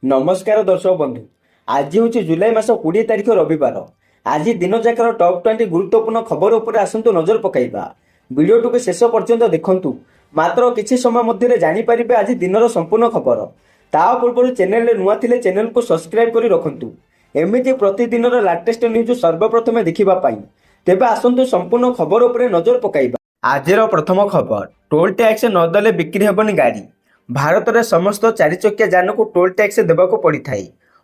नमस्कार दर्शक बंधु। आज हूँ जुलाई मास 20 तारिख रविवार। आज दिन जाकर टॉप 20 गुरुत्वपूर्ण खबर उपर आसतु नजर पकाइबा। वीडियो को शेष पर्यंत देखंतु। मात्र किछि समय मध्य जानि परिबे आज दिनर संपूर्ण खबर। ता पूर्व चैनल रे नुआ थिले चैनल को सब्सक्राइब करी रखंतु। एमिति प्रतिदिनर लेटेस्ट न्यूज सर्वप्रथम देखिबा पाई। तेबे आसंतु संपूर्ण खबर उपर नजर पकाइबा। आजिर प्रथम खबर, टोल टैक्स न देले बिक्री हेबनी गाड़ी। भारत में समस्त चारि चकिया यान को टोल टैक्स देवाक पड़ी था।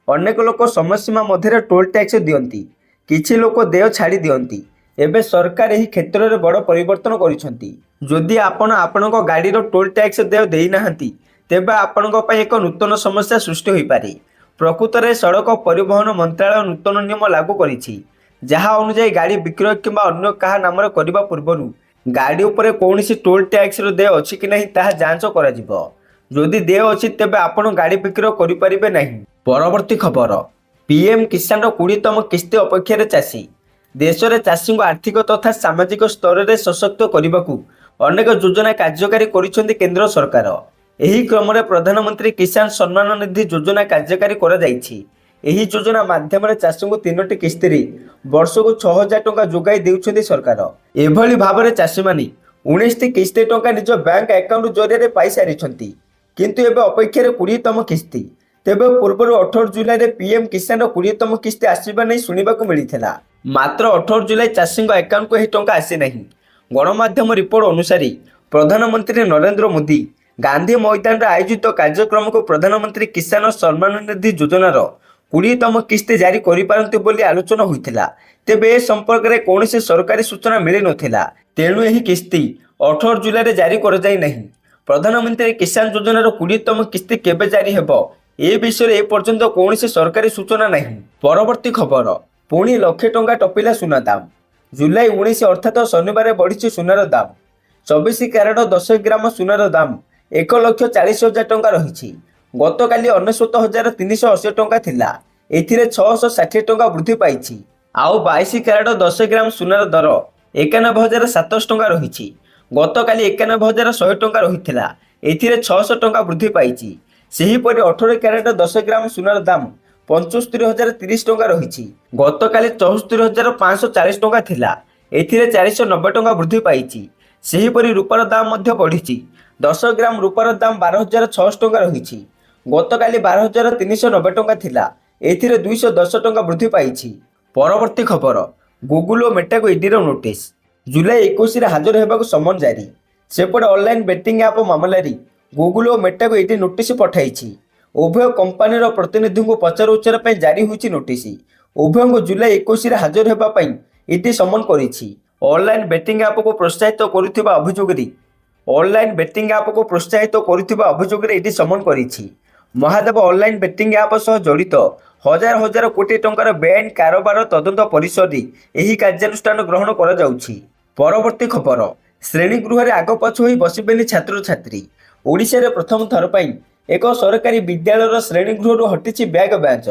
अनेक लोक समय सीमा मध्य टोल टैक्स दियंती, किछि लोक देय छाड़ी दियंती। एबे सरकार एही क्षेत्र में बड़ परिवर्तन करिसेंती। जदि आपण आपणक गाड़ीर टोल टैक्स देय देई नाहंती तेबे आपणक पई एक नूतन समस्या सृष्टि होई पारे। प्रकृत में सड़क परिवहन मंत्रालय नूतन नियम लागू करिछि, जहा अनुसार गाड़ी विक्रय किंबा अन्य कहा नाम करबा पूर्वरु गाड़ी उपरे कौनसी टोल टैक्स देय अछि कि नहीं ताहा जांच कराजिबो। जदि देय अछि तेबे आपण गाड़ी बिक्रय करिपारिबे नहीं। परवर्ती खबर, पीएम किसान 20तम किस्ती अपेक्षा चाषी। देश में चाषी को आर्थिक तथा सामाजिक स्तर में सशक्त करने को अनेक योजना कार्यकारी करिसेंती केंद्र सरकार। एही क्रम में प्रधानमंत्री किसान सम्मान निधि योजना कार्यकारी करा जायछि। एही योजना माध्यम चाषी को 3टी किस्ती रे वर्ष को 6000 टंका जोगाई देउछंती सरकार। एभली भाव चाषी माने 19टी किस्ती टंका निज बैंक अकाउंट जरिए पाई सारिछंती, किंतु एबे अपेक्षा 20तम किस्ती। तेबे पूर्व 18 जुलाई में पीएम किसान 20तम किस्ती आसवा नहीं शुणा मिलता। मात्र 18 जुलाई चाषी अकाउंट को यह टंका आसी नहीं। गणमाध्यम रिपोर्ट अनुसार प्रधानमंत्री नरेंद्र मोदी गांधी मैदान आयोजित कार्यक्रम को प्रधानमंत्री किसान सम्मान निधि योजनार 20तम किस्ती जारी करिपारंती बोली आलोचना होइथिला। तेबे ए संपर्क में कौन सरकारी सूचना मिली नथिला। तेणु यह किस्ती 18 जुलाई में जारी कर जाई नहीं। प्रधानमंत्री किसान योजनार 20तम किस्ती केबे जारी हेबो ए विषय ए पर्यंत कौन सरकारी सूचना नहीं। परवर्ती खबर, पुणी लक्षे टंका टपिला सुना दाम। जुलाई 19 अर्थात शनिवार बढ़ी सुनार दाम। 24 क्यारेट 10 ग्राम सुनार दाम 1,40,000 टंका रही। गत काली 99,380 टंका थिला। एथिरे 660 टंका वृद्धि पाइछि। आउ 22 क्यारेट 10 ग्राम सुनार दर 91,700 टंका रही। गत काली 91,100 टंका रही। एथिरे 600 टंका वृद्धि पाइछि। सेहीपरि 18 क्यारेट 10 ग्राम सुनार दाम 75,030 टंका रही। गत काली 74,540 टंका थिला। एथिरे 490 टंका वृद्धि पाइछि। सेहीपरि रूपार दाम मध्य बढ़िछि। 10 ग्राम रूपार दाम 12,600 टंका रही। गत काली 12,390 टंका थिला। एथिरे 210 टंका वृद्धि पाइछि। परवर्ती खबर, गूगल और मेटा को ईडी नोटिस। जुलाई 21 हाजर होगा समन जारी। सेपटे ऑनलाइन बेटिंग ऐप मामलें गूगल और मेटा को ईडी नोटिस पठाई। उभय कंपानी प्रतिनिधि को पचार उच्चार जारी होती नोटिस। उभय को जुलाई 21 हाजर होगापी ईडी समन करिछि। ऑनलाइन बेटिंग ऐप को प्रोत्साहित करुवा अभियोग ईडी समन करिछि। महादेव ऑनलाइन बेटिंग ऐप सह जड़ित हजार हजार कोटी टंकार बेआईन कारोबार तदंत परिसर एही कार्यानुष्ठान ग्रहण करा जाउछि। परवर्ती खबर, श्रेणीगृह रे आग पछ होई बसिबेनी छात्र छात्री। ओडिशा रे प्रथम थर पई एक सरकारी विद्यालय श्रेणीगृह हटिछि बैग बेंच।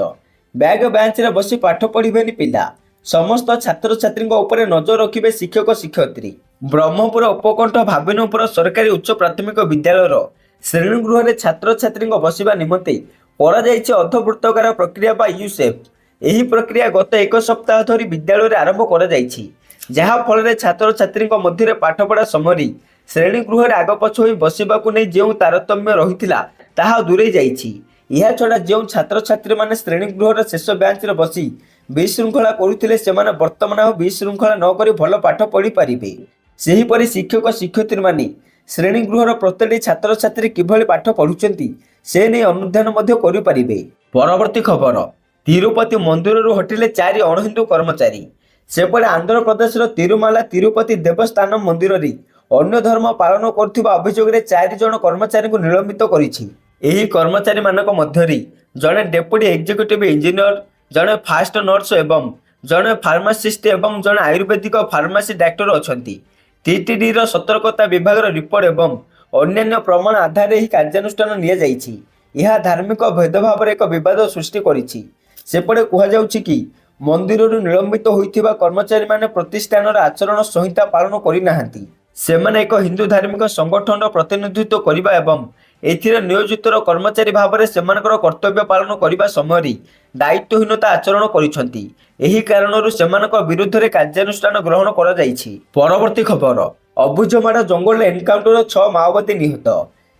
बैग बेंच रे बसी पाठ पढ़िबेनी पिला। समस्त छात्र छात्री उपरे नजर रखिबे शिक्षक शिक्षयित्री। ब्रह्मपुर उपकंठ भाविनपुर सरकारी उच्च प्राथमिक विद्यालय श्रेणीगृह रे छात्र छात्री बसिबा निमंते करा जायछि अर्थवृत्तकार प्रक्रिया बा यूसेफ। एही प्रक्रिया गत एक सप्ताह धरी विद्यालय रे आरंभ करा जायछि, जहा फल रे छात्र छात्री मध्य पाठपढ़ा समय श्रेणीगृह रे आग पछ होई बसिबाकु नै जेउ तारतम्य रहिथिला ताहा दूरे जायछि। या छडा जेउ छात्र छात्री माने श्रेणीगृह रे शेष बेंच रे बसी विशृंखला करुथिले सेमाने वर्तमान आ विशृंखला न करी भल पाठ पढ़ी पारिबे। सेही परि शिक्षक शिक्षयित्री माने श्रेणीगृहर प्रत्येक छात्र छात्री किभली पाठ पढ़ुचंती से नहीं अनुध्यान मध्य करि पारिबे। परवर्ती खबर, तिरुपति मंदिर हटिले 4 अणहिंदू कर्मचारी। सेपटे आंध्र प्रदेश तिरुमाला तिरुपति देवस्थान मंदिर रे अन्य धर्म पालन करथिबा अभियोग रे 4 जन कर्मचारी को निलंबित करिछि। एही कर्मचारी मानक मध्यरी जने डेप्यूटी एग्जीक्यूटिव इंजीनियर, जने फास्ट नर्स एवं जने फार्मासिस्ट एवं जने आयुर्वेदिक फार्मासी डाक्टर अछंती। टीटीडी सतर्कता विभाग रिपोर्ट एवं अन्यान्य प्रमाण आधार ही कार्यानुष्ठान निया जाइछि। यह धार्मिक भेदभाव एक विवाद सृष्टि करिछि। सेपटे कुहाଯାଉଛି कि मंदिर निलंबित होइथिबा कर्मचारी माने प्रतिष्ठान आचरण संहिता पालन करि नाहांती। सेमाने एक हिंदू धार्मिक संगठन प्रतिनिधित्व करिबा एवं ଏଥିରେ ନିୟୋଜିତ କର୍ମଚାରୀ ଭାବରେ ସେମାନଙ୍କର କର୍ତ୍ତବ୍ୟ ପାଳନ କରିବା ସମୟରେ ଦାୟିତ୍ୱହୀନତା ଆଚରଣ କରିଛନ୍ତି। ଏହି କାରଣରୁ ସେମାନଙ୍କ ବିରୁଦ୍ଧରେ କାର୍ଯ୍ୟାନୁଷ୍ଠାନ ଗ୍ରହଣ କରାଯାଇଛି। ପରବର୍ତ୍ତୀ ଖବର, ଅବୁଝମାଡ଼ ଜଙ୍ଗଲରେ ଏନକାଉଣ୍ଟର 6 ମାଓବାଦୀ ନିହତ।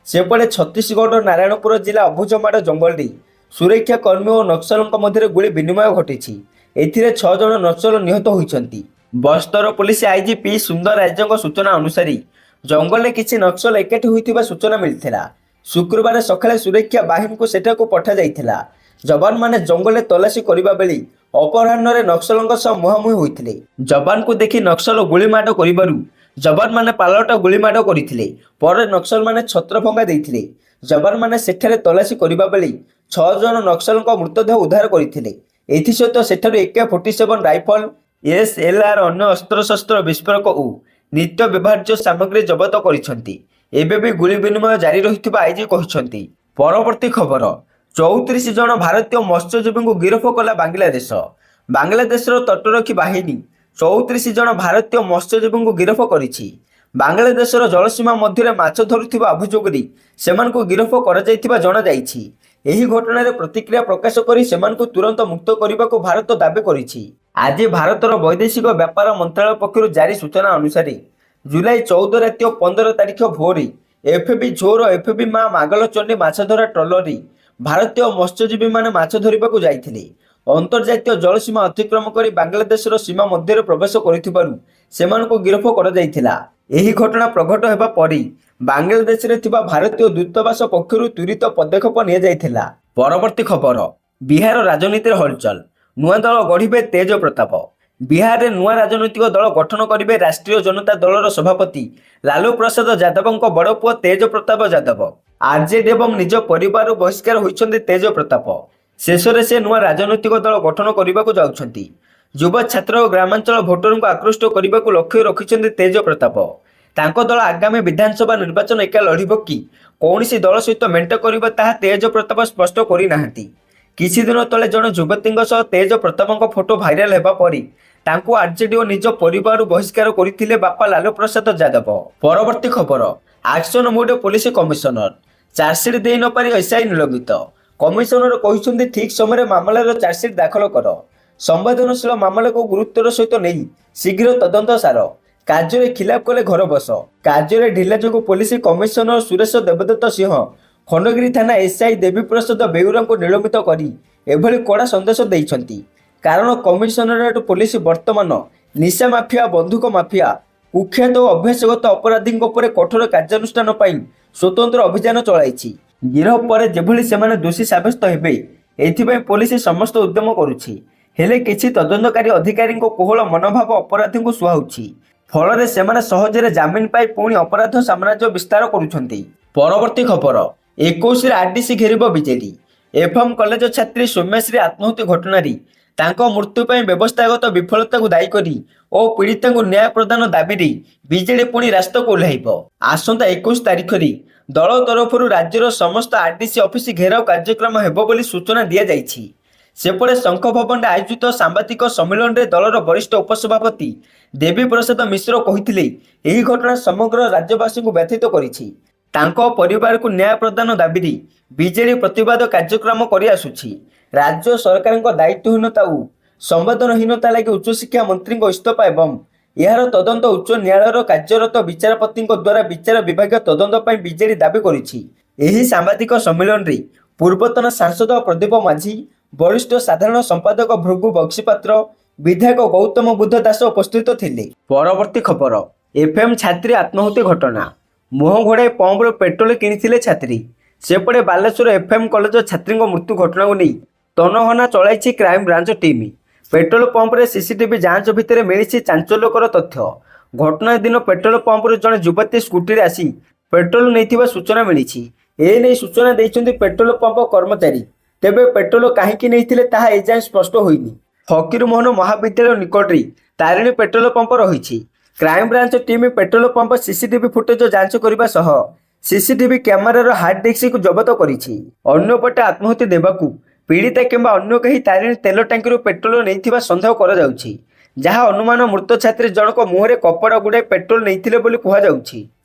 ସେପଟେ ଛତିଶଗଡ଼ ନାରାୟଣପୁର ଜିଲ୍ଲା ଅବୁଝମାଡ଼ ଜଙ୍ଗଲରେ ସୁରକ୍ଷା କର୍ମୀ ଓ ନକ୍ସଲଙ୍କ ମଧ୍ୟରେ ଗୁଳି ବିନିମୟ ଘଟିଛି। ଏଥିରେ 6 ଜଣ ନକ୍ସଲ ନିହତ ହୋଇଛନ୍ତି। ବସ୍ତର ପୁଲିସ ଆଇଜି ପି ସୁନ୍ଦର ରାଜ୍ୟଙ୍କ ସୂଚନା ଅନୁସାରେ ଜଙ୍ଗଲରେ କିଛି ନକ୍ସଲ ଏକାଠି ହୋଇଥିବା ସୂଚନା ମିଳିଥିଲା। ଶୁକ୍ରବାର ସକାଳେ ସୁରକ୍ଷା ବାହିନୀକୁ ସେଠାକୁ ପଠାଯାଇଥିଲା। ଯବାନମାନେ ଜଙ୍ଗଲରେ ତଲାସୀ କରିବା ବେଳେ ଅପରାହ୍ନରେ ନକ୍ସଲଙ୍କ ସହ ମୁହାଁମୁହିଁ ହୋଇଥିଲେ। ଯବାନଙ୍କୁ ଦେଖି ନକ୍ସଲ ଗୁଳିମାଡ଼ କରିବାରୁ ଯବାନମାନେ ପାଲଟା ଗୁଳିମାଡ଼ କରିଥିଲେ। ପରେ ନକ୍ସଲମାନେ ଛତ୍ରଭଙ୍ଗା ଦେଇଥିଲେ। ଯବାନମାନେ ସେଠାରେ ତଲାସୀ କରିବା ବେଳେ 6 ଜଣ ନକ୍ସଲଙ୍କ ମୃତଦେହ ଉଦ୍ଧାର କରିଥିଲେ। ଏଥିସହିତ ସେଠାରୁ AK-47 ରାଇଫଲ, SLR, ଅନ୍ୟ ଅସ୍ତ୍ରଶସ୍ତ୍ର, ବିସ୍ଫୋରକ ଓ ନିତ୍ୟ ବ୍ୟବହାର୍ଯ୍ୟ ସାମଗ୍ରୀ ଜବତ କରିଛନ୍ତି। ଏବେ ବି ଗୁଳି ବିନିମୟ ଜାରି ରହିଥିବା ଆଇଜି କହିଛନ୍ତି। ପରବର୍ତ୍ତୀ ଖବର, 34 ଜଣ ଭାରତୀୟ ମତ୍ସ୍ୟଜୀବୀଙ୍କୁ ଗିରଫ କଲା ବାଂଲାଦେଶ। ବାଂଲାଦେଶର ତଟରକ୍ଷୀ ବାହିନୀ 34 ଜଣ ଭାରତୀୟ ମତ୍ସ୍ୟଜୀବୀଙ୍କୁ ଗିରଫ କରିଛି। ବାଂଲାଦେଶର ଜଳସୀମା ମଧ୍ୟରେ ମାଛ ଧରୁଥିବା ଅଭିଯୋଗରେ ସେମାନଙ୍କୁ ଗିରଫ କରାଯାଇଥିବା ଜଣାଯାଇଛି। ଏହି ଘଟଣାରେ ପ୍ରତିକ୍ରିୟା ପ୍ରକାଶ କରି ସେମାନଙ୍କୁ ତୁରନ୍ତ ମୁକ୍ତ କରିବାକୁ ଭାରତ ଦାବି କରିଛି। ଆଜି ଭାରତର ବୈଦେଶିକ ବ୍ୟାପାର ମନ୍ତ୍ରଣାଳୟ ପକ୍ଷରୁ ଜାରି ସୂଚନା ଅନୁସାରେ ଜୁଲାଇ 14 ରାତି ଓ 15 ତାରିଖ ଭୋରେ ଏଫ୍ବି ଝୋର ଏଫ୍ବି ମା ମାଗଲଚଣ୍ଡୀ ମାଛଧରା ଟ୍ରଲରରେ ଭାରତୀୟ ମତ୍ସ୍ୟଜୀବୀମାନେ ମାଛ ଧରିବାକୁ ଯାଇଥିଲେ। ଅନ୍ତର୍ଜାତୀୟ ଜଳସୀମା ଅତିକ୍ରମ କରି ବାଂଲାଦେଶର ସୀମା ମଧ୍ୟରେ ପ୍ରବେଶ କରିଥିବାରୁ ସେମାନଙ୍କୁ ଗିରଫ କରାଯାଇଥିଲା। ଏହି ଘଟଣା ପ୍ରଘଟ ହେବା ପରେ ବାଂଲାଦେଶରେ ଥିବା ଭାରତୀୟ ଦୂତାବାସ ପକ୍ଷରୁ ତ୍ୱରିତ ପଦକ୍ଷେପ ନିଆଯାଇଥିଲା। ପରବର୍ତ୍ତୀ ଖବର, ବିହାର ରାଜନୀତିରେ ହଲଚଲ, ନୂଆ ଦଳ ଗଢ଼ିବେ ତେଜ ପ୍ରତାପ। ବିହାରରେ ନୂଆ ରାଜନୈତିକ ଦଳ ଗଠନ କରିବେ ରାଷ୍ଟ୍ରୀୟ ଜନତା ଦଳର ସଭାପତି ଲାଲୁ ପ୍ରସାଦ ଯାଦବଙ୍କ ବଡ଼ ପୁଅ ତେଜ ପ୍ରତାପ ଯାଦବ। ଆରଜେଡି ଏବଂ ନିଜ ପରିବାରରୁ ବହିଷ୍କାର ହୋଇଛନ୍ତି ତେଜ ପ୍ରତାପ। ଶେଷରେ ସେ ନୂଆ ରାଜନୈତିକ ଦଳ ଗଠନ କରିବାକୁ ଯାଉଛନ୍ତି। ଯୁବ ଛାତ୍ର ଓ ଗ୍ରାମାଞ୍ଚଳ ଭୋଟରଙ୍କୁ ଆକୃଷ୍ଟ କରିବାକୁ ଲକ୍ଷ୍ୟ ରଖିଛନ୍ତି ତେଜ ପ୍ରତାପ। ତାଙ୍କ ଦଳ ଆଗାମୀ ବିଧାନସଭା ନିର୍ବାଚନ ଏକା ଲଢ଼ିବ କି କୌଣସି ଦଳ ସହିତ ମେଣ୍ଟ କରିବ ତାହା ତେଜ ପ୍ରତାପ ସ୍ପଷ୍ଟ କରିନାହାନ୍ତି। କିଛି ଦିନ ତଳେ ଜଣେ ଯୁବତୀଙ୍କ ସହ ତେଜ ପ୍ରତାପଙ୍କ ଫଟୋ ଭାଇରାଲ ହେବା ପରେ ତାଙ୍କୁ ଆରଜେଡି ଓ ନିଜ ପରିବାରରୁ ବହିଷ୍କାର କରିଥିଲେ ବାପା ଲାଲୁ ପ୍ରସାଦ ଯାଦବ। ପରବର୍ତ୍ତୀ ଖବର, action mode police commissioner, chargesheet ଦେଇ ନପାରି ଏସ୍ଆଇ ନିଲମ୍ବିତ। କମିଶନର କହିଛନ୍ତି ଠିକ୍ ସମୟରେ ମାମଲାର ଚାର୍ଜସିଟ୍ ଦାଖଲ କର। ସମ୍ବେଦନଶୀଳ ମାମଲାକୁ ଗୁରୁତ୍ୱର ସହିତ ନେଇ ଶୀଘ୍ର ତଦନ୍ତ ସାର। କାର୍ଯ୍ୟରେ ଖିଲାପ କଲେ ଘର ବସ। କାର୍ଯ୍ୟରେ ଢିଲା ଯୋଗୁଁ ପୋଲିସ କମିଶନର ସୁରେଶ ଦେବଦତ୍ତ ସିଂହ ଖଣ୍ଡଗିରି ଥାନା ଏସ୍ଆଇ ଦେବୀପ୍ରସାଦ ବେଉରାଙ୍କୁ ନିଲମ୍ବିତ କରି ଏଭଳି କଡ଼ା ସନ୍ଦେଶ ଦେଇଛନ୍ତି। କାରଣ କମିଶନରେଟ୍ ପୋଲିସ ବର୍ତ୍ତମାନ ନିଶା ମାଫିଆ, ବନ୍ଧୁକ ମାଫିଆ, କୁଖ୍ୟାତ ଓ ଅଭ୍ୟାସଗତ ଅପରାଧୀଙ୍କ ଉପରେ କଠୋର କାର୍ଯ୍ୟାନୁଷ୍ଠାନ ପାଇଁ ସ୍ୱତନ୍ତ୍ର ଅଭିଯାନ ଚଳାଇଛି। ଗିରଫ ପରେ ଯେଭଳି ସେମାନେ ଦୋଷୀ ସାବ୍ୟସ୍ତ ହେବେ ଏଥିପାଇଁ ପୋଲିସ ସମସ୍ତ ଉଦ୍ୟମ କରୁଛି। ହେଲେ କିଛି ତଦନ୍ତକାରୀ ଅଧିକାରୀଙ୍କ କୋହଳ ମନୋଭାବ ଅପରାଧୀଙ୍କୁ ସୁହାଉଛି। ଫଳରେ ସେମାନେ ସହଜରେ ଜାମିନ ପାଇ ପୁଣି ଅପରାଧ ସାମ୍ରାଜ୍ୟ ବିସ୍ତାର କରୁଛନ୍ତି। ପରବର୍ତ୍ତୀ ଖବର, 21ରେ ଆରଡିସି ଘେରିବ ବିଜେଡି। ଏଫଏମ୍ କଲେଜ ଛାତ୍ରୀ ସୌମ୍ୟାଶ୍ରୀ ଆତ୍ମହତ୍ୟା ଘଟଣାରେ ତାଙ୍କ ମୃତ୍ୟୁ ପାଇଁ ବ୍ୟବସ୍ଥାଗତ ବିଫଳତାକୁ ଦାୟୀ କରି ଓ ପୀଡ଼ିତାଙ୍କୁ ନ୍ୟାୟ ପ୍ରଦାନ ଦାବିରେ ବିଜେଡି ପୁଣି ରାସ୍ତାକୁ ଓହ୍ଲାଇବ। ଆସନ୍ତା 21 ତାରିଖରେ ଦଳ ତରଫରୁ ରାଜ୍ୟର ସମସ୍ତ ଆରଡିସି ଅଫିସ ଘେରାଉ କାର୍ଯ୍ୟକ୍ରମ ହେବ ବୋଲି ସୂଚନା ଦିଆଯାଇଛି। ସେପଟେ ଶଙ୍ଖ ଭବନରେ ଆୟୋଜିତ ସାମ୍ବାଦିକ ସମ୍ମିଳନୀରେ ଦଳର ବରିଷ୍ଠ ଉପସଭାପତି ଦେବୀ ପ୍ରସାଦ ମିଶ୍ର କହିଥିଲେ ଏହି ଘଟଣା ସମଗ୍ର ରାଜ୍ୟବାସୀଙ୍କୁ ବ୍ୟଥିତ କରିଛି। ତାଙ୍କ ପରିବାରକୁ ନ୍ୟାୟ ପ୍ରଦାନ ଦାବିରେ ବିଜେଡି ପ୍ରତିବାଦ କାର୍ଯ୍ୟକ୍ରମ କରିଆସୁଛି। ରାଜ୍ୟ ସରକାରଙ୍କ ଦାୟିତ୍ୱହୀନତା ଓ ସମ୍ବେଦନହୀନତା ଲାଗି ଉଚ୍ଚଶିକ୍ଷା ମନ୍ତ୍ରୀଙ୍କ ଇସ୍ତଫା ଏବଂ ଏହାର ତଦନ୍ତ ଉଚ୍ଚ ନ୍ୟାୟାଳୟର କାର୍ଯ୍ୟରତ ବିଚାରପତିଙ୍କ ଦ୍ୱାରା ବିଚାର ବିଭାଗୀୟ ତଦନ୍ତ ପାଇଁ ବିଜେଡି ଦାବି କରିଛି। ଏହି ସାମ୍ବାଦିକ ସମ୍ମିଳନୀରେ ପୂର୍ବତନ ସାଂସଦ ପ୍ରଦୀପ ମାଝୀ, ବରିଷ୍ଠ ସାଧାରଣ ସମ୍ପାଦକ ଭୃଗୁ ବକ୍ସିପାତ୍ର, ବିଧାୟକ ଗୌତମ ବୁଦ୍ଧ ଦାସ ଉପସ୍ଥିତ ଥିଲେ। ପରବର୍ତ୍ତୀ ଖବର, ଏଫ୍ଏମ୍ ଛାତ୍ରୀ ଆତ୍ମହତ୍ୟା ଘଟଣା, ମୁହଁ ଘୋଡ଼ାଇ ପମ୍ପରୁ ପେଟ୍ରୋଲ କିଣିଥିଲେ ଛାତ୍ରୀ। ସେପଟେ ବାଲେଶ୍ୱର ଏଫ୍ଏମ୍ କଲେଜ ଛାତ୍ରୀଙ୍କ ମୃତ୍ୟୁ ଘଟଣାକୁ ନେଇ ତନଘନା ଚଳାଇଛି କ୍ରାଇମବ୍ରାଞ୍ଚ ଟିମ୍। ପେଟ୍ରୋଲ ପମ୍ପରେ ସିସିଟିଭି ଯାଞ୍ଚ ଭିତରେ ମିଳିଛି ଚାଞ୍ଚଲ୍ୟକର ତଥ୍ୟ। ଘଟଣା ଦିନ ପେଟ୍ରୋଲ ପମ୍ପରୁ ଜଣେ ଯୁବତୀ ସ୍କୁଟିରେ ଆସି ପେଟ୍ରୋଲ ନେଇଥିବା ସୂଚନା ମିଳିଛି। ଏନେଇ ସୂଚନା ଦେଇଛନ୍ତି ପେଟ୍ରୋଲ ପମ୍ପ କର୍ମଚାରୀ। ତେବେ ପେଟ୍ରୋଲ କାହିଁକି ନେଇଥିଲେ ତାହା ଏଯାଏଁ ସ୍ପଷ୍ଟ ହୋଇନି। ଫକୀରମୋହନ ମହାବିଦ୍ୟାଳୟ ନିକଟରେ ତାରିଣୀ ପେଟ୍ରୋଲ ପମ୍ପ ରହିଛି। Crime branch team petrol pump CCTV footage ଯାଞ୍ଚ କରିବା ସହ ସିସିଟିଭି କ୍ୟାମେରାର ହାର୍ଡ ଡିସ୍କକୁ ଜବତ କରିଛି। ଅନ୍ୟପଟେ ଆତ୍ମହତ୍ୟା ଦେବାକୁ ପୀଡ଼ିତା କିମ୍ବା ଅନ୍ୟ କେହି ତାରିଣୀ ତେଲ ଟାଙ୍କିରୁ ପେଟ୍ରୋଲ ନେଇଥିବା ସନ୍ଦେହ କରାଯାଉଛି। ଯାହା ଅନୁମାନ ମୃତ ଛାତ୍ରୀ ଜଣକ ମୁହଁରେ କପଡ଼ା ଗୁଡ଼ାଇ ପେଟ୍ରୋଲ ନେଇଥିଲେ ବୋଲି କୁହାଯାଉଛି।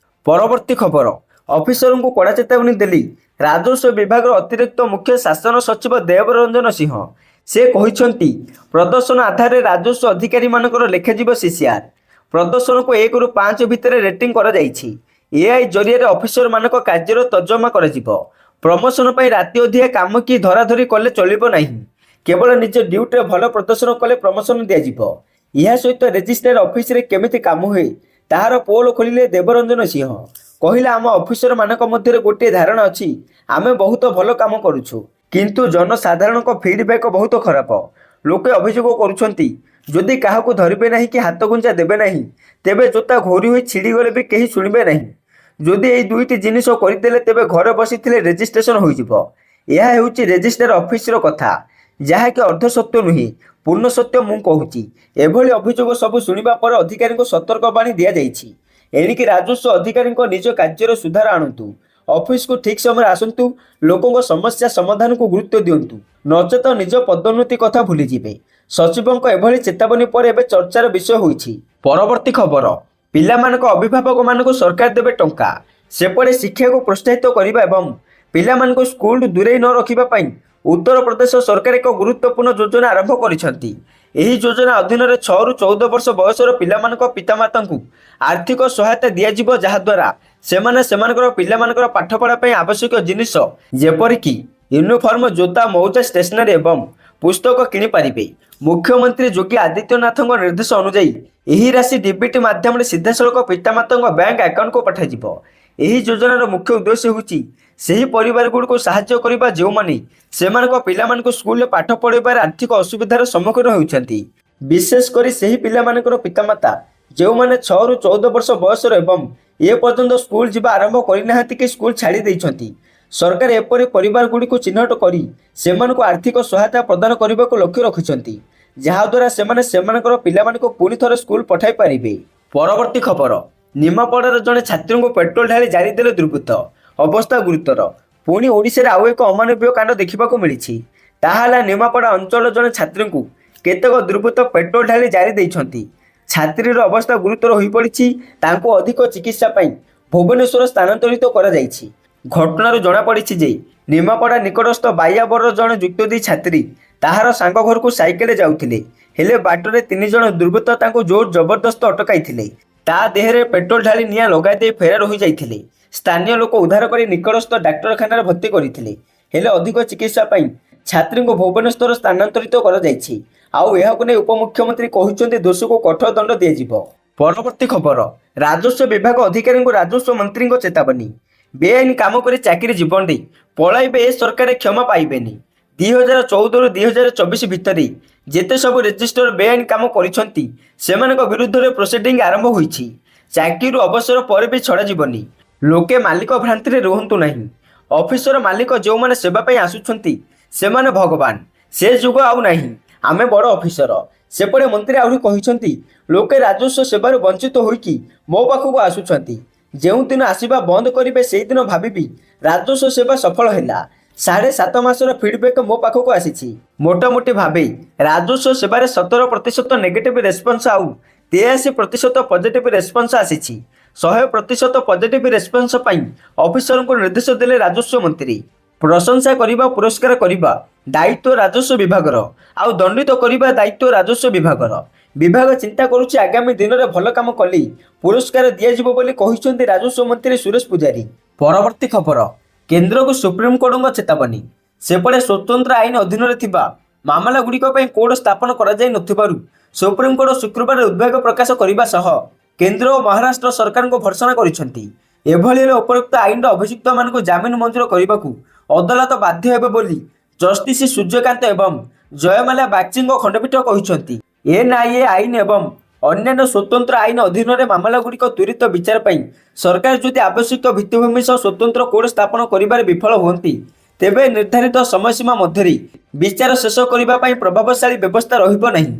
ପରବର୍ତ୍ତୀ ଖବର, ଅଫିସରଙ୍କୁ କଡ଼ା ଚେତାବନୀ ଦେଲି ରାଜସ୍ୱ ବିଭାଗର ଅତିରିକ୍ତ ମୁଖ୍ୟ ଶାସନ ସଚିବ ଦେବରଞ୍ଜନ ସିଂହ। ସେ କହିଛନ୍ତି ପ୍ରଦର୍ଶନ ଆଧାରରେ ରାଜସ୍ୱ ଅଧିକାରୀମାନଙ୍କର ଲେଖାଯିବ ସିସିଆର୍। ପ୍ରଦର୍ଶନକୁ 1ରୁ 5 ଭିତରେ ରେଟିଂ କରାଯାଇଛି। ଏଆଇ ଜରିଆରେ ଅଫିସରମାନଙ୍କ କାର୍ଯ୍ୟର ତର୍ଜମା କରାଯିବ। ପ୍ରମୋସନ ପାଇଁ ରାତି ଅଧିଆ କାମ କି ଧରାଧରି କଲେ ଚଳିବ ନାହିଁ। କେବଳ ନିଜ ଡ୍ୟୁଟିରେ ଭଲ ପ୍ରଦର୍ଶନ କଲେ ପ୍ରମୋସନ ଦିଆଯିବ। ଏହା ସହିତ ରେଜିଷ୍ଟ୍ରାର ଅଫିସରେ କେମିତି କାମ ହୁଏ ତାହାର ପୋଲ ଖୋଲିଲେ ଦେବରଞ୍ଜନ ସିଂହ। କହିଲେ ଆମ ଅଫିସରମାନଙ୍କ ମଧ୍ୟରେ ଗୋଟିଏ ଧାରଣା ଅଛି ଆମେ ବହୁତ ଭଲ କାମ କରୁଛୁ, କିନ୍ତୁ ଜନସାଧାରଣଙ୍କ ଫିଡବ୍ୟାକ୍ ବହୁତ ଖରାପ। ଲୋକେ ଅଭିଯୋଗ କରୁଛନ୍ତି ଯଦି କାହାକୁ ଧରିବେ ନାହିଁ କି ହାତଗୁଞ୍ଜା ଦେବେ ନାହିଁ ତେବେ ଜୋତା ଘୋରି ହୋଇ ଛିଡ଼ିଗଲେ ବି କେହି ଶୁଣିବେ ନାହିଁ। ଯଦି ଏହି ଦୁଇଟି ଜିନିଷ କରିଦେଲେ ତେବେ ଘରେ ବସିଥିଲେ ରେଜିଷ୍ଟ୍ରେସନ ହୋଇଯିବ। ଏହା ହେଉଛି ରେଜିଷ୍ଟ୍ରାର ଅଫିସର କଥା, ଯାହାକି ଅର୍ଦ୍ଧ ସତ୍ୟ ନୁହେଁ, ପୂର୍ଣ୍ଣ ସତ୍ୟ ମୁଁ କହୁଛି। ଏଭଳି ଅଭିଯୋଗ ସବୁ ଶୁଣିବା ପରେ ଅଧିକାରୀଙ୍କୁ ସତର୍କବାଣୀ ଦିଆଯାଇଛି। ଏଣିକି ରାଜସ୍ୱ ଅଧିକାରୀଙ୍କ ନିଜ କାର୍ଯ୍ୟରେ ସୁଧାର ଆଣନ୍ତୁ। ଅଫିସକୁ ଠିକ୍ ସମୟରେ ଆସନ୍ତୁ, ଲୋକଙ୍କ ସମସ୍ୟା ସମାଧାନକୁ ଗୁରୁତ୍ୱ ଦିଅନ୍ତୁ, ନଚେତ ନିଜ ପଦୋନ୍ନତି କଥା ଭୁଲିଯିବେ। ସଚିବଙ୍କ ଏଭଳି ଚେତାବନୀ ପରେ ଏବେ ଚର୍ଚ୍ଚାର ବିଷୟ ହୋଇଛି। ପରବର୍ତ୍ତୀ ଖବର, ପିଲାମାନଙ୍କ ଅଭିଭାବକମାନଙ୍କୁ ସରକାର ଦେବେ ଟଙ୍କା। ସେପଟେ ଶିକ୍ଷାକୁ ପ୍ରୋତ୍ସାହିତ କରିବା ଏବଂ ପିଲାମାନଙ୍କୁ ସ୍କୁଲରୁ ଦୂରେଇ ନ ରଖିବା ପାଇଁ ଉତ୍ତରପ୍ରଦେଶ ସରକାର ଏକ ଗୁରୁତ୍ୱପୂର୍ଣ୍ଣ ଯୋଜନା ଆରମ୍ଭ କରିଛନ୍ତି। ଏହି ଯୋଜନା ଅଧୀନରେ 6ରୁ 14 ବର୍ଷ ବୟସର ପିଲାମାନଙ୍କ ପିତାମାତାଙ୍କୁ ଆର୍ଥିକ ସହାୟତା ଦିଆଯିବ, ଯାହାଦ୍ୱାରା ସେମାନେ ସେମାନଙ୍କର ପିଲାମାନଙ୍କର ପାଠପଢ଼ା ପାଇଁ ଆବଶ୍ୟକ ଜିନିଷ ଯେପରିକି ୟୁନିଫର୍ମ, ଜୋତା, ମୌଜା, ଷ୍ଟେସନାରୀ ଏବଂ ପୁସ୍ତକ କିଣିପାରିବେ। ମୁଖ୍ୟମନ୍ତ୍ରୀ ଯୋଗୀ ଆଦିତ୍ୟନାଥଙ୍କ ନିର୍ଦ୍ଦେଶ ଅନୁଯାୟୀ ଏହି ରାଶି ଡିବିଟି ମାଧ୍ୟମରେ ସିଧାସଳଖ ପିତାମାତାଙ୍କ ବ୍ୟାଙ୍କ ଆକାଉଣ୍ଟକୁ ପଠାଯିବ। ଏହି ଯୋଜନାର ମୁଖ୍ୟ ଉଦ୍ଦେଶ୍ୟ ହେଉଛି ସେହି ପରିବାରଗୁଡ଼ିକୁ ସାହାଯ୍ୟ କରିବା ଯେଉଁମାନେ ସେମାନଙ୍କ ପିଲାମାନଙ୍କୁ ସ୍କୁଲରେ ପାଠ ପଢ଼ାଇବାରେ ଆର୍ଥିକ ଅସୁବିଧାର ସମ୍ମୁଖୀନ ହେଉଛନ୍ତି। ବିଶେଷ କରି ସେହି ପିଲାମାନଙ୍କର ପିତାମାତା ଯେଉଁମାନେ 6ରୁ 14 ବର୍ଷ ବୟସର ଏବଂ ଏପର୍ଯ୍ୟନ୍ତ ସ୍କୁଲ ଯିବା ଆରମ୍ଭ କରିନାହାନ୍ତି କି ସ୍କୁଲ ଛାଡ଼ି ଦେଇଛନ୍ତି। ସରକାର ଏପରି ପରିବାରଗୁଡ଼ିକୁ ଚିହ୍ନଟ କରି ସେମାନଙ୍କୁ ଆର୍ଥିକ ସହାୟତା ପ୍ରଦାନ କରିବାକୁ ଲକ୍ଷ୍ୟ ରଖିଛନ୍ତି, ଯାହାଦ୍ୱାରା ସେମାନେ ସେମାନଙ୍କର ପିଲାମାନଙ୍କୁ ପୁଣି ଥରେ ସ୍କୁଲ ପଠାଇ ପାରିବେ। ପରବର୍ତ୍ତୀ ଖବର, ନିମାପଡ଼ାର ଜଣେ ଛାତ୍ରୀଙ୍କୁ ପେଟ୍ରୋଲ ଢାଳି ଜାଳିଦେଲେ ଦୁର୍ବୃତ୍ତ, ଅବସ୍ଥା ଗୁରୁତର। ପୁଣି ଓଡ଼ିଶାରେ ଆଉ ଏକ ଅମାନବୀୟ କାଣ୍ଡ ଦେଖିବାକୁ ମିଳିଛି। ତାହା ହେଲା ନିମାପଡ଼ା ଅଞ୍ଚଳର ଜଣେ ଛାତ୍ରୀଙ୍କୁ କେତେକ ଦୁର୍ବୃତ୍ତ ପେଟ୍ରୋଲ ଢାଳି ଜାଳି ଦେଇଛନ୍ତି। ଛାତ୍ରୀର ଅବସ୍ଥା ଗୁରୁତର ହୋଇପଡ଼ିଛି। ତାଙ୍କୁ ଅଧିକ ଚିକିତ୍ସା ପାଇଁ ଭୁବନେଶ୍ୱର ସ୍ଥାନାନ୍ତରିତ କରାଯାଇଛି। ଘଟଣାରୁ ଜଣାପଡ଼ିଛି ଯେ ନିମାପଡ଼ା ନିକଟସ୍ଥ ବାଇଆବରର ଜଣେ ଯୁକ୍ତ 2 ଛାତ୍ରୀ ତାହାର ସାଙ୍ଗ ଘରକୁ ସାଇକେଲରେ ଯାଉଥିଲେ। ହେଲେ ବାଟରେ 3 ଜଣ ଦୁର୍ବୃତ୍ତ ତାଙ୍କୁ ଜୋର ଜବରଦସ୍ତ ଅଟକାଇଥିଲେ। ତା ଦେହରେ ପେଟ୍ରୋଲ ଢାଳି ନିଆଁ ଲଗାଇ ଦେଇ ଫେରାର ହୋଇଯାଇଥିଲେ। ସ୍ଥାନୀୟ ଲୋକ ଉଦ୍ଧାର କରି ନିକଟସ୍ଥ ଡାକ୍ତରଖାନାରେ ଭର୍ତ୍ତି କରିଥିଲେ। ହେଲେ ଅଧିକ ଚିକିତ୍ସା ପାଇଁ ଛାତ୍ରୀଙ୍କୁ ଭୁବନେଶ୍ୱର ସ୍ଥାନାନ୍ତରିତ କରାଯାଇଛି। ଆଉ ଏହାକୁ ନେଇ ଉପମୁଖ୍ୟମନ୍ତ୍ରୀ କହିଛନ୍ତି ଦୋଷୀକୁ କଠୋର ଦଣ୍ଡ ଦିଆଯିବ। ପରବର୍ତ୍ତୀ ଖବର, ରାଜସ୍ୱ ବିଭାଗ ଅଧିକାରୀଙ୍କୁ ରାଜସ୍ୱ ମନ୍ତ୍ରୀଙ୍କ ଚେତାବନୀ। ବେଆଇନ କାମ କରି ଚାକିରି ଜୀବନରେ ପଳାଇବେ ଏ ସରକାର କ୍ଷମା ପାଇବେନି। 2014ରୁ 2024 ଭିତରେ ଯେତେ ସବୁ ରେଜିଷ୍ଟର ବେଆଇନ କାମ କରିଛନ୍ତି ସେମାନଙ୍କ ବିରୁଦ୍ଧରେ ପ୍ରୋସିଡିଂ ଆରମ୍ଭ ହୋଇଛି। ଚାକିରିରୁ ଅବସର ପରେ ବି ଛଡ଼ାଯିବନି। ଲୋକେ ମାଲିକ ଭ୍ରାନ୍ତିରେ ରୁହନ୍ତୁ ନାହିଁ। ଅଫିସର ମାଲିକ ଯେଉଁମାନେ ସେବା ପାଇଁ ଆସୁଛନ୍ତି ସେମାନେ ଭଗବାନ, ସେ ଯୁଗ ଆଉ ନାହିଁ। ଆମେ ବଡ଼ ଅଫିସର। ସେପଟେ ମନ୍ତ୍ରୀ ଆହୁରି କହିଛନ୍ତି ଲୋକେ ରାଜସ୍ୱ ସେବାରୁ ବଞ୍ଚିତ ହୋଇକି ମୋ ପାଖକୁ ଆସୁଛନ୍ତି। ଯେଉଁଦିନ ଆସିବା ବନ୍ଦ କରିବେ ସେହିଦିନ ଭାବିବି ରାଜସ୍ୱ ସେବା ସଫଳ ହେଲା। 7.5 ମାସର ଫିଡବ୍ୟାକ୍ ମୋ ପାଖକୁ ଆସିଛି। ମୋଟାମୋଟି ଭାବେ ରାଜସ୍ୱ ସେବାରେ 17% ନେଗେଟିଭ୍ ରେସ୍ପନ୍ସ ଆଉ 83% ପଜିଟିଭ୍ ରେସ୍ପନ୍ସ ଆସିଛି। 100% ପଜିଟିଭ୍ ରେସ୍ପନ୍ସ ପାଇଁ ଅଫିସରଙ୍କୁ ନିର୍ଦ୍ଦେଶ ଦେଲେ ରାଜସ୍ୱ ମନ୍ତ୍ରୀ। ପ୍ରଶଂସା କରିବା, ପୁରସ୍କାର କରିବା ଦାୟିତ୍ୱ ରାଜସ୍ୱ ବିଭାଗର, ଆଉ ଦଣ୍ଡିତ କରିବା ଦାୟିତ୍ୱ ରାଜସ୍ୱ ବିଭାଗର। ବିଭାଗ ଚିନ୍ତା କରୁଛି ଆଗାମୀ ଦିନରେ ଭଲ କାମ କଲେ ପୁରସ୍କାର ଦିଆଯିବ ବୋଲି କହିଛନ୍ତି ରାଜସ୍ୱ ମନ୍ତ୍ରୀ ସୁରେଶ ପୂଜାରୀ। ପରବର୍ତ୍ତୀ ଖବର, କେନ୍ଦ୍ରକୁ ସୁପ୍ରିମକୋର୍ଟଙ୍କ ଚେତାବନୀ। ସେପଟେ ସ୍ୱତନ୍ତ୍ର ଆଇନ ଅଧୀନରେ ଥିବା ମାମଲାଗୁଡ଼ିକ ପାଇଁ କୋର୍ଟ ସ୍ଥାପନ କରାଯାଇ ନଥିବାରୁ ସୁପ୍ରିମକୋର୍ଟ ଶୁକ୍ରବାର ଉଦ୍ବେଗ ପ୍ରକାଶ କରିବା ସହ କେନ୍ଦ୍ର ଓ ମହାରାଷ୍ଟ୍ର ସରକାରଙ୍କୁ ଭର୍ତ୍ସନା କରିଛନ୍ତି। ଏଭଳି ହେଲେ ଉପରୋକ୍ତ ଆଇନର ଅଭିଯୁକ୍ତମାନଙ୍କୁ ଜାମିନ ମଞ୍ଜୁର କରିବାକୁ ଅଦାଲତ ବାଧ୍ୟ ହେବେ ବୋଲି ଜଷ୍ଟିସ ସୂର୍ଯ୍ୟକାନ୍ତ ଏବଂ ଜୟମାଲ୍ୟା ବାଗ୍ଚିଙ୍କ ଖଣ୍ଡପୀଠ କହିଛନ୍ତି। ଏନ୍ଆଇଏ ଆଇନ ଏବଂ ଅନ୍ୟାନ୍ୟ ସ୍ୱତନ୍ତ୍ର ଆଇନ ଅଧୀନରେ ମାମଲାଗୁଡ଼ିକ ତ୍ୱରିତ ବିଚାର ପାଇଁ ସରକାର ଯଦି ଆବଶ୍ୟକ ଭିତ୍ତିଭୂମି ସହ ସ୍ୱତନ୍ତ୍ର କୋର୍ଟ ସ୍ଥାପନ କରିବାରେ ବିଫଳ ହୁଅନ୍ତି ତେବେ ନିର୍ଦ୍ଧାରିତ ସମୟସୀମା ମଧ୍ୟରେ ବିଚାର ଶେଷ କରିବା ପାଇଁ ପ୍ରଭାବଶାଳୀ ବ୍ୟବସ୍ଥା ରହିବ ନାହିଁ।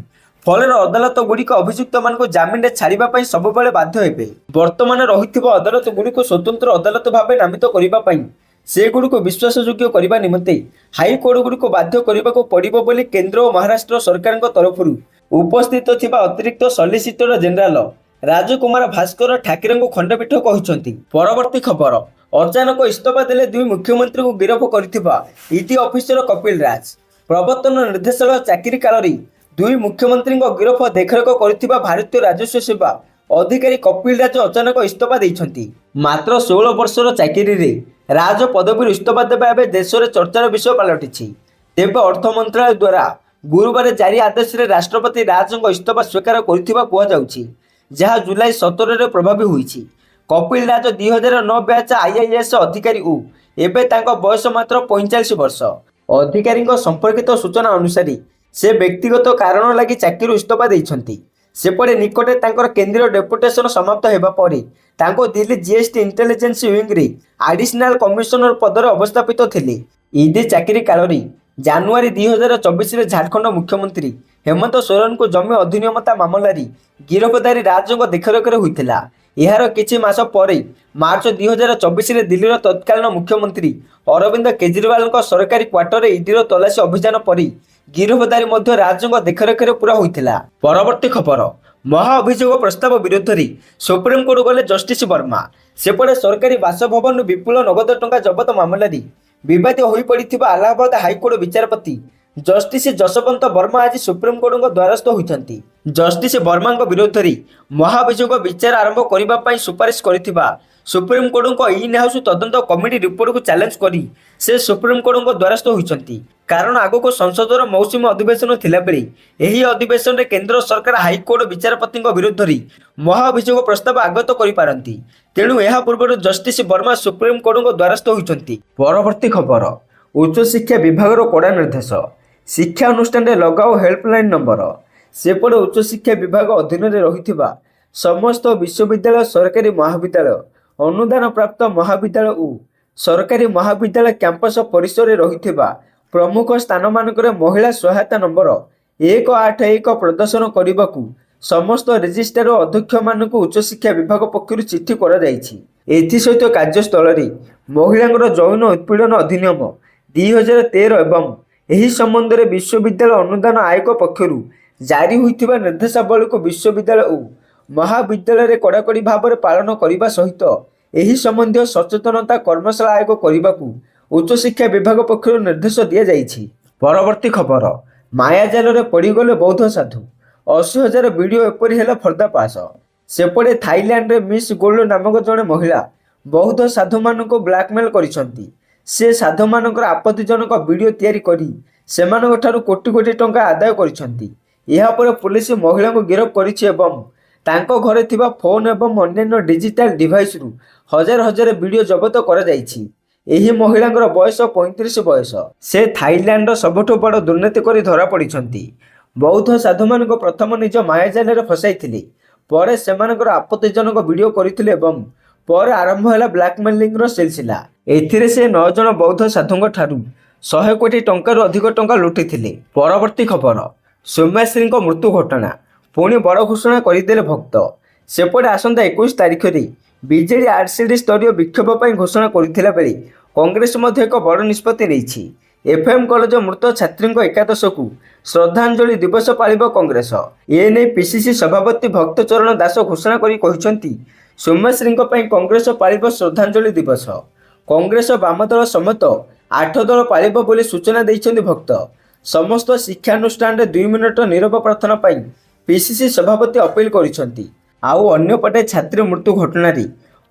ଫଳରେ ଅଦାଲତଗୁଡ଼ିକ ଅଭିଯୁକ୍ତମାନଙ୍କୁ ଜାମିନରେ ଛାଡ଼ିବା ପାଇଁ ସବୁବେଳେ ବାଧ୍ୟ ହେବେ। ବର୍ତ୍ତମାନ ରହିଥିବା ଅଦାଲତଗୁଡ଼ିକୁ ସ୍ୱତନ୍ତ୍ର ଅଦାଲତ ଭାବେ ନାମିତ କରିବା ପାଇଁ ସେଗୁଡ଼ିକୁ ବିଶ୍ୱାସଯୋଗ୍ୟ କରିବା ନିମନ୍ତେ ହାଇକୋର୍ଟଗୁଡ଼ିକୁ ବାଧ୍ୟ କରିବାକୁ ପଡ଼ିବ ବୋଲି କେନ୍ଦ୍ର ଓ ମହାରାଷ୍ଟ୍ର ସରକାରଙ୍କ ତରଫରୁ ଉପସ୍ଥିତ ଥିବା ଅତିରିକ୍ତ ସଲିସିଟର ଜେନେରାଲ ରାଜକୁମାର ଭାସ୍କର ଠାକରେଙ୍କୁ ଖଣ୍ଡପୀଠ କହିଛନ୍ତି। ପରବର୍ତ୍ତୀ ଖବର, अचानक इस्तीफा देले दुई मुख्यमंत्री को गिरफ करथिबा ईडी ऑफिसर कपिल राज। प्रवर्तन निर्देशालय चाकरी काल दुई मुख्यमंत्री गिरफ देखरेख करथिबा भारतीय राजस्व सेवा अधिकारी कपिल राज अचानक इस्तीफा देइछंती। मात्र 16 वर्षर चाकरी रे राज पदवी इस्तीफा देवा एवं देश में चर्चार विषय पलटि। तेज अर्थ मंत्रालय द्वारा गुरुवार जारी आदेश में राष्ट्रपति राज इस्तीफा स्वीकार कहुछि, जहाँ जुलाई 17 प्रभावी होईछि। कपिल राज 2009 बैच आईआईएस अधिकारी एबे तांको बयस मात्र 45 वर्ष। अधिकारी संपर्कित सूचना अनुसार से व्यक्तिगत कारण लगी चाकरी इस्तीफा देइछंती। सेपटे निकटे तांकर केंद्रीय डेपुटेशन समाप्त हेबा परे तांको दिल्ली जीएसटी इंटेलिजेंस विंग रे एडिशनल कमिशनर पदर अवस्थापित थिले। ईडी चाकरी काल जानुआरी 2024 रे झारखंड मुख्यमंत्री हेमंत सोरेन को जमी अधिनियमता मामलारी गिरफ्तारी राजों देखरेख होइतिला। यार किछि मास परे मार्च 2024 रे दिल्लीर तत्कालीन मुख्यमंत्री अरविंद केजरीवाल सरकारी क्वार्टर ईडीर तलाशी अभियान परी गिरफ्तारी मध्य राजों देखरेख पूरा होइतिला। परवर्ती खबर, महा अभियोग प्रस्ताव विरोध में सुप्रीम कोर्ट गले जस्टिस वर्मा। सेपटे सरकारी बासभवन विपुल नगद टंका जबत मामलारी विवाद हो पड़ा अलाहाबाद हाईकोर्ट विचारपति जस्टिस जसवंत वर्मा आज सुप्रीम कोर्ट द्वारस्थ होती। जस्टिस वर्मा विरोध में महाभियोग विचार आरंभ करने सुपारिश करिथिबा सुप्रीम कोर्ट को इन हाउस तदंत कमिटी रिपोर्ट को चैलेंज करी से सुप्रीम कोर्ट द्वारस्थ होती। कारण आगक संसदर मौसुमी अधिवेशन थिला बेले एही अधिवेशन में केंद्र सरकार हाईकोर्ट विचारपति विरोध में महाभियोग प्रस्ताव आगत करिपारंती। तेणु यह पूर्व जस्टिस वर्मा सुप्रीम कोर्ट द्वारस्थ होती। परवर्ती खबर, उच्च शिक्षा विभाग कड़ा निर्देश, शिक्षा अनुष्ठान लगाओ हेल्पलाइन नंबर। सेपटे उच्च शिक्षा विभाग अधीन रही समस्त विश्वविद्यालय, सरकारी महाविद्यालय, अनुदान प्राप्त महाविद्यालय और सरकारी महाविद्यालय कैंपस परिसर में रही प्रमुख स्थान मानक महिला सहायता नंबर 181 प्रदर्शन करने को समस्त रजिस्ट्रार और अध्यक्ष मानक उच्च शिक्षा विभाग पक्षर चिठी सहित कार्यस्थल में महिला यौन उत्पीड़न अधिनियम 2013 एवं यही संबंध में विश्वविद्यालय अनुदान आयोग पक्षर जारी होता निर्देशावली को विश्वविद्यालय और महाविद्यालय में कड़ाकड़ी भाव में पालन करने सहित यही संबंधी सचेतनता कर्मशाला आयोग करने को उच्च शिक्षा विभाग पक्षर निर्देश दि जाइछि। परवर्ती खबर, मायाजाल में पड़गले बौद्ध साधु, 80,000 वीडियो एपरी है पर्दाफाश। सेपटे थाईलैंड रे मिस गोल्ड नामक जड़े महिला बौद्ध साधु मान ब्लैकमेल करिसंती। से साधु मान आपत्तिजनक वीडियो तैयारी करी सेमानक ठारू कोटी कोटी टंका आदाय करिसंती। यह पर पुलिस महिला को गिरफ्त करिछि एवं तांको घरे थिबा फोन एवं अन्य डिजिटल डिवाइस रु हजार हजार वीडियो जबत करा जाइछि। एही महिलांगर बयस 35 बयस। से थाईलैंड सबठु बड़ दुर्नीति करी धरा पड़िछंती। बौद्ध साधु मान प्रथम निज मायाजाल फसाई परे सेमानकर आपत्तिजनक वीडियो करथिले एवं पर आरंभ है ब्लैकमेलिंग सिलसिला। एथिरे से 9 जन बौद्ध साधुंग ठारू 100 कोटी टंकार अधिक टंका लुटि। परवर्ती खबर, सौम्याश्री मृत्यु घटना पुणी बड़ घोषणा करदे भक्त। सेपटे आसंता 21 तारिख में बीजेडी आरसीडी स्तरीय विक्षोभ पर घोषणा करथिला बेले कांग्रेस एक बड़ निष्पत्ति नहीं। एफएम कॉलेज मृत छात्री एकादश को श्रद्धांजलि दिवस पालिब कांग्रेस। एने पीसीसी सभापति भक्तचरण दास घोषणा करी कहिसंती सौम्याश्री कांग्रेस पालिब श्रद्धांजलि दिवस। कांग्रेस वामदल समेत 8 दल पालिब बोली सूचना देइछंती भक्त। समस्त शिक्षानुष्ठान 2 मिनिट नीरव प्रार्थना पाई पीसीसी सभापति अपील करिसंती। आउ अन्यपटे छात्री मृत्यु घटना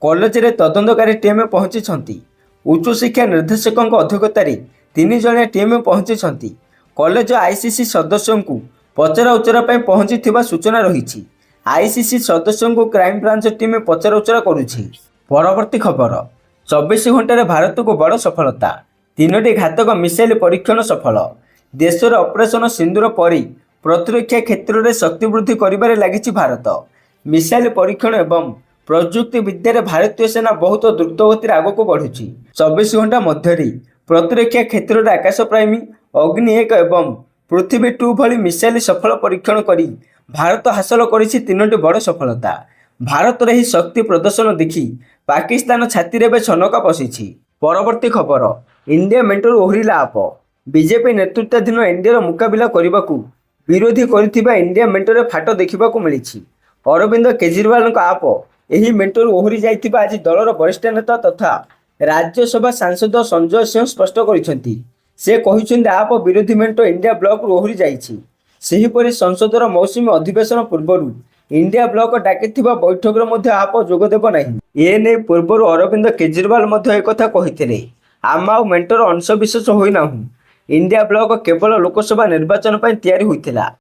कॉलेज रे तदंतकारी टीम पहुंची। उच्च शिक्षा निर्देशक अध्यक्षतार 3 जणिया टीम पहुंची। कॉलेज आईसीसी सदस्यों को पचरा उचरा पहुंची सूचना रही। आईसीसी सदस्यों को क्राइम ब्रांच टीम पचरा उचरा करुछि। परवर्ती खबर, 24 घंटे भारत को बड़ सफलता, 3टी घातक मिसाइल परीक्षण सफल। देशर ऑपरेशन सिंदूर पर प्रतिरक्षा क्षेत्र में शक्ति वृद्धि करिबारे लागिछि भारत। मिसाइल परीक्षण एवं प्रजुक्ति विद्यार भारतीय सेना बहुत द्रुत गति आगक बढ़ुछि। 24 घंटा मध्य प्रतिरक्षा क्षेत्र में आकाश प्राइमी, अग्नि 1 एवं पृथ्वी 2 भली मिसाइल सफल परीक्षण करी भारत हासिल करिछि 3टी बड़ सफलता। भारत रे ही शक्ति प्रदर्शन देखि पाकिस्तान छाती रे छनका पशिछि। परवर्ती खबर, इंडिया मेंटर ओहरिला आप। बीजेपी नेतृत्वाधीन एनडीए मुकाबिला करने को विरोधी करथिबा इंडिया मेंटर फाट देखा मिली। अरविंद केजरीवाल आप यही मेंटर ओहरी जाइथिबा आज दलर वरिष्ठ नेता तथा ରାଜ୍ୟସଭା ସାଂସଦ ସଞ୍ଜୟ ସିଂହ ସ୍ପଷ୍ଟ କରିଛନ୍ତି। ସେ କହିଛନ୍ତି ଆପ୍ ବିରୋଧୀ ମେଣ୍ଟ ଇଣ୍ଡିଆ ବ୍ଲକରୁ ଓହରି ଯାଇଛି। ସେହିପରି ସଂସଦର ମୌସୁମୀ ଅଧିବେଶନ ପୂର୍ବରୁ ଇଣ୍ଡିଆ ବ୍ଲକ ଡାକିଥିବା ବୈଠକରେ ମଧ୍ୟ ଆପ୍ ଯୋଗଦେବ ନାହିଁ। ଏନେଇ ପୂର୍ବରୁ ଅରବିନ୍ଦ କେଜରିୱାଲ ମଧ୍ୟ ଏକଥା କହିଥିଲେ। ଆମେ ଆଉ ମେଣ୍ଟର ଅଂଶବିଶେଷ ହୋଇନାହୁଁ। ଇଣ୍ଡିଆ ବ୍ଲକ କେବଳ ଲୋକସଭା ନିର୍ବାଚନ ପାଇଁ ତିଆରି ହୋଇଥିଲା।